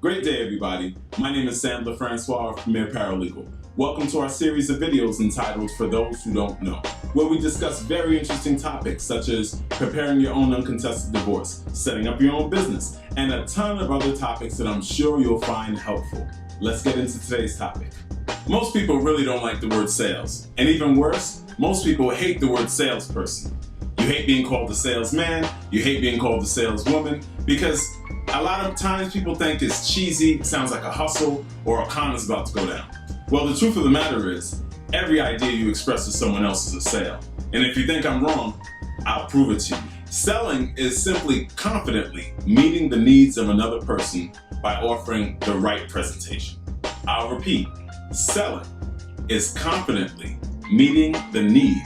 Great day, everybody. My name is Sandler Francois of Premier Paralegal. Welcome to our series of videos entitled For Those Who Don't Know, where we discuss very interesting topics such as preparing your own uncontested divorce, setting up your own business, and a ton of other topics that I'm sure you'll find helpful. Let's get into today's topic. Most people really don't like the word sales, and even worse, most people hate the word salesperson. You hate being called a salesman, you hate being called a saleswoman, because a lot of times people think it's cheesy, sounds like a hustle, or a con is about to go down. Well, the truth of the matter is, every idea you express to someone else is a sale. And if you think I'm wrong, I'll prove it to you. Selling is simply confidently meeting the needs of another person by offering the right presentation. I'll repeat, selling is confidently meeting the need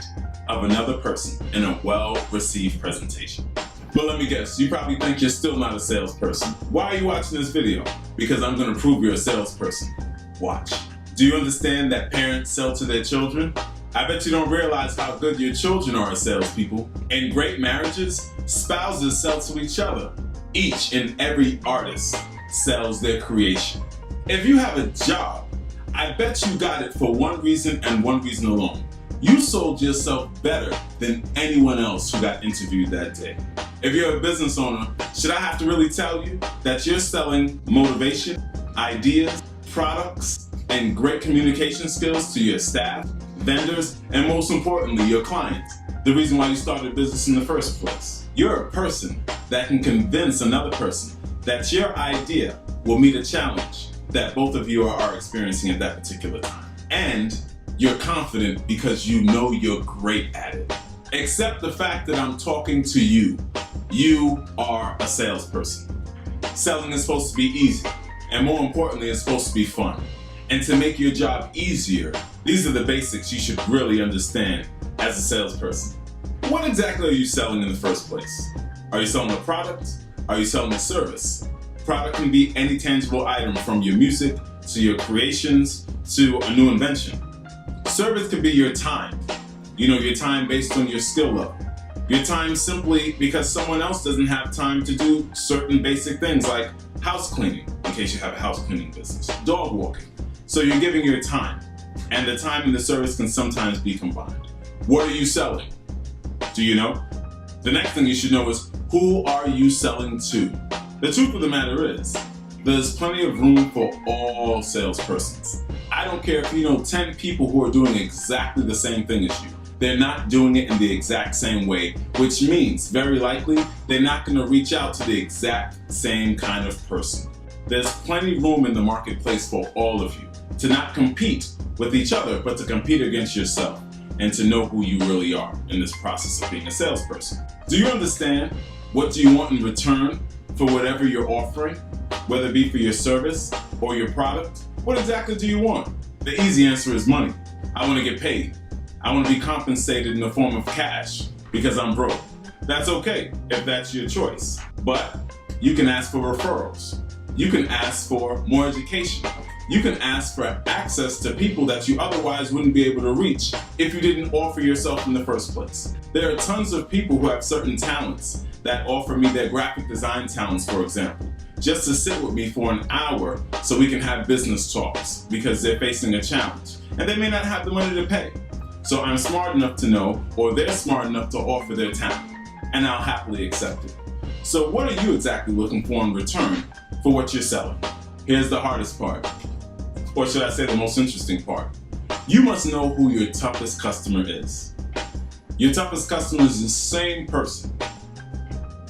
of another person in a well-received presentation. But let me guess, you probably think you're still not a salesperson. Why are you watching this video? Because I'm going to prove you're a salesperson. Watch. Do you understand that parents sell to their children? I bet you don't realize how good your children are as salespeople. In great marriages, spouses sell to each other. Each and every artist sells their creation. If you have a job, I bet you got it for one reason and one reason alone. You sold yourself better than anyone else who got interviewed that day. If you're a business owner, should I have to really tell you that you're selling motivation, ideas, products, and great communication skills to your staff, vendors, and most importantly, your clients? The reason why you started a business in the first place. You're a person that can convince another person that your idea will meet a challenge that both of you are experiencing at that particular time. And you're confident because you know you're great at it. Accept the fact that I'm talking to you. You are a salesperson. Selling is supposed to be easy, and more importantly, it's supposed to be fun. And to make your job easier, these are the basics you should really understand as a salesperson. What exactly are you selling in the first place? Are you selling a product? Are you selling a service? Product can be any tangible item, from your music to your creations to a new invention. Service could be your time. Your time based on your skill level. Your time simply because someone else doesn't have time to do certain basic things like house cleaning, in case you have a house cleaning business, dog walking. So you're giving your time, and the time and the service can sometimes be combined. What are you selling? Do you know? The next thing you should know is, who are you selling to? The truth of the matter is, there's plenty of room for all salespersons. I don't care if you know 10 people who are doing exactly the same thing as you. They're not doing it in the exact same way, which means very likely they're not going to reach out to the exact same kind of person. There's plenty of room in the marketplace for all of you to not compete with each other, but to compete against yourself and to know who you really are in this process of being a salesperson. Do you understand? What do you want in return for whatever you're offering, whether it be for your service or your product? What exactly do you want? The easy answer is money. I want to get paid. I want to be compensated in the form of cash because I'm broke. That's okay if that's your choice. But you can ask for referrals. You can ask for more education. You can ask for access to people that you otherwise wouldn't be able to reach if you didn't offer yourself in the first place. There are tons of people who have certain talents that offer me their graphic design talents, for example, just to sit with me for an hour so we can have business talks because they're facing a challenge and they may not have the money to pay. So I'm smart enough to know, or they're smart enough to offer their talent, and I'll happily accept it. So what are you exactly looking for in return for what you're selling? Here's the hardest part, or should I say the most interesting part. You must know who your toughest customer is. Your toughest customer is the same person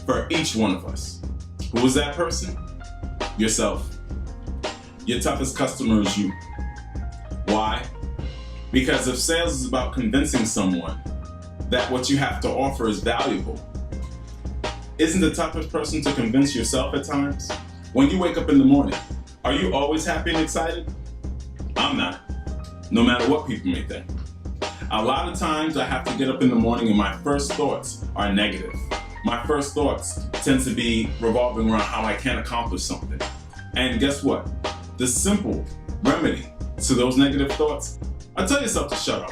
for each one of us. Who is that person? Yourself. Your toughest customer is you. Why? Because if sales is about convincing someone that what you have to offer is valuable, isn't the toughest person to convince yourself at times? When you wake up in the morning, are you always happy and excited? I'm not, no matter what people may think. A lot of times I have to get up in the morning and my first thoughts are negative. My first thoughts tend to be revolving around how I can't accomplish something. And guess what? The simple remedy to those negative thoughts, tell yourself to shut up.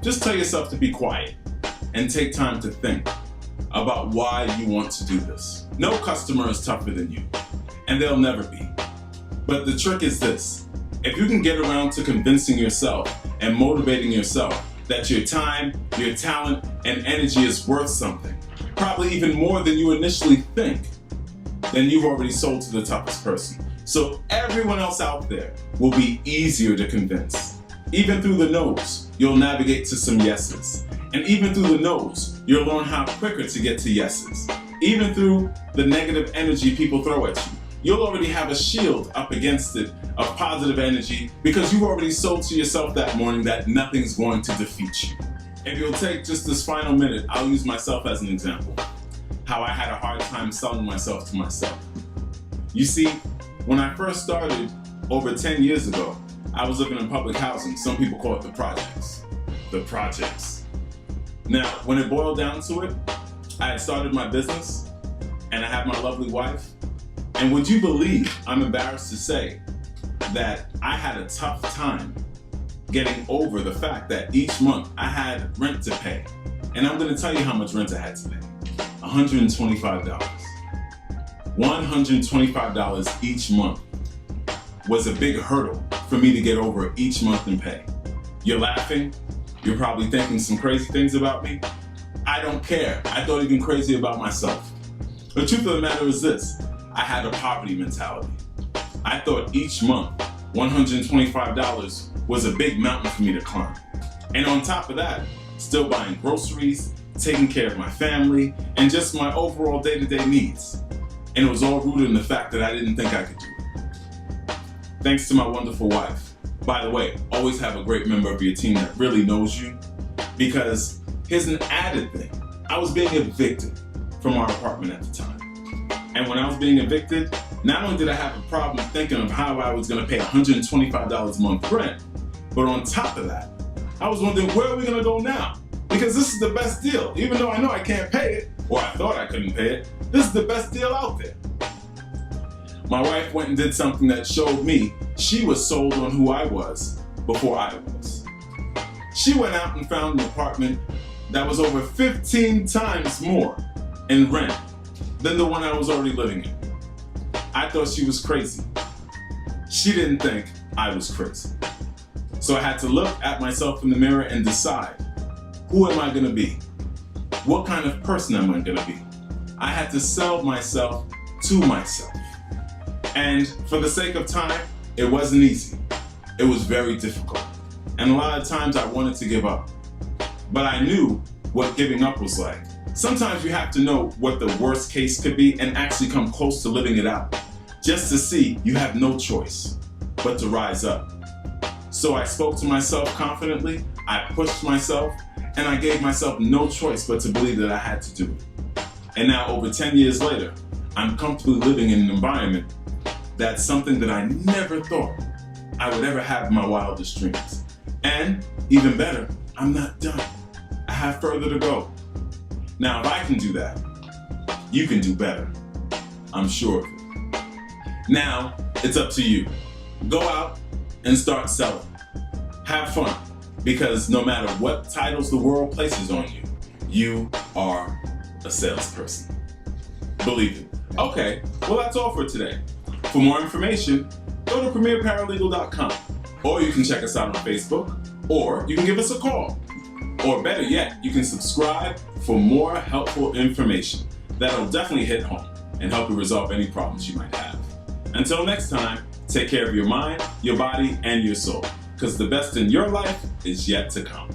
Just tell yourself to be quiet and take time to think about why you want to do this. No customer is tougher than you, and they'll never be. But the trick is this: if you can get around to convincing yourself and motivating yourself that your time, your talent, and energy is worth something, probably even more than you initially think, then you've already sold to the toughest person. So everyone else out there will be easier to convince. Even through the no's, you'll navigate to some yeses. And even through the no's, you'll learn how quicker to get to yeses. Even through the negative energy people throw at you, you'll already have a shield up against it of positive energy because you've already sold to yourself that morning that nothing's going to defeat you. If you'll take just this final minute, I'll use myself as an example. How I had a hard time selling myself to myself. You see, when I first started over 10 years ago, I was living in public housing. Some people call it the projects. The projects. Now, when it boiled down to it, I had started my business and I had my lovely wife. And would you believe, I'm embarrassed to say, that I had a tough time getting over the fact that each month I had rent to pay. And I'm gonna tell you how much rent I had to pay. $125. $125 each month was a big hurdle for me to get over each month and pay. You're laughing, you're probably thinking some crazy things about me. I don't care. I thought even crazy about myself. The truth of the matter is this: I had a poverty mentality. I thought each month, $125 was a big mountain for me to climb. And on top of that, still buying groceries, taking care of my family, and just my overall day-to-day needs. And it was all rooted in the fact that I didn't think I could do it. Thanks to my wonderful wife. By the way, always have a great member of your team that really knows you, because here's an added thing. I was being evicted from our apartment at the time. And when I was being evicted, not only did I have a problem thinking of how I was gonna pay $125 a month rent, but on top of that, I was wondering, where are we gonna go now? Because this is the best deal. Even though I know I can't pay it, or I thought I couldn't pay it, this is the best deal out there. My wife went and did something that showed me she was sold on who I was before I was. She went out and found an apartment that was over 15 times more in rent than the one I was already living in. I thought she was crazy. She didn't think I was crazy. So I had to look at myself in the mirror and decide, who am I gonna be? What kind of person am I gonna be? I had to sell myself to myself. And for the sake of time, it wasn't easy. It was very difficult. And a lot of times I wanted to give up. But I knew what giving up was like. Sometimes you have to know what the worst case could be and actually come close to living it out, just to see you have no choice but to rise up. So I spoke to myself confidently, I pushed myself, and I gave myself no choice but to believe that I had to do it. And now, over 10 years later, I'm comfortably living in an environment that's something that I never thought I would ever have in my wildest dreams. And even better, I'm not done. I have further to go. Now, if I can do that, you can do better. I'm sure of it. Now, it's up to you. Go out and start selling. Have fun, because no matter what titles the world places on you, you are a salesperson. Believe it. Okay, well, that's all for today. For more information, go to premierparalegal.com, or you can check us out on Facebook, or you can give us a call. Or better yet, you can subscribe for more helpful information that'll definitely hit home and help you resolve any problems you might have. Until next time, take care of your mind, your body, and your soul, because the best in your life is yet to come.